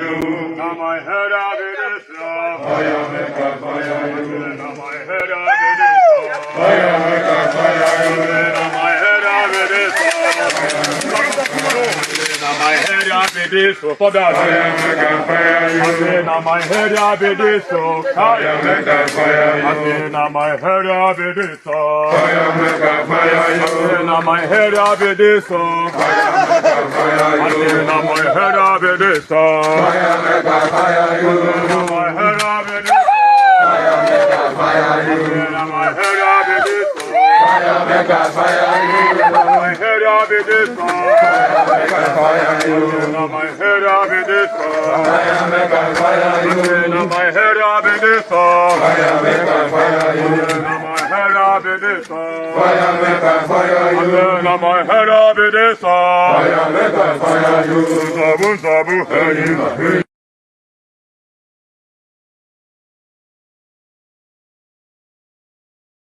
Now my head up it is Fire make a fire you. Now my head up it is Fire make a fire you. Now my head up it is Now my head up it is for that. Fire make a fire you. Now my head up it is Fire make a fire you. Now my head up it is Fire make a fire you. Now my head up it is Fire make a fire you. Now my head up it is Fire make a fire you. Now my head up it is Fire make a fire you. Now my head up it is Fire make a fire you. my head up it is Make a fire you. Now my head up it is Fire make a fire you. Now my head up it is Fire make a fire you. Now my head up it is Fire make a fire you. Now my head up it is Fire make a fire you. Sabu sabu hey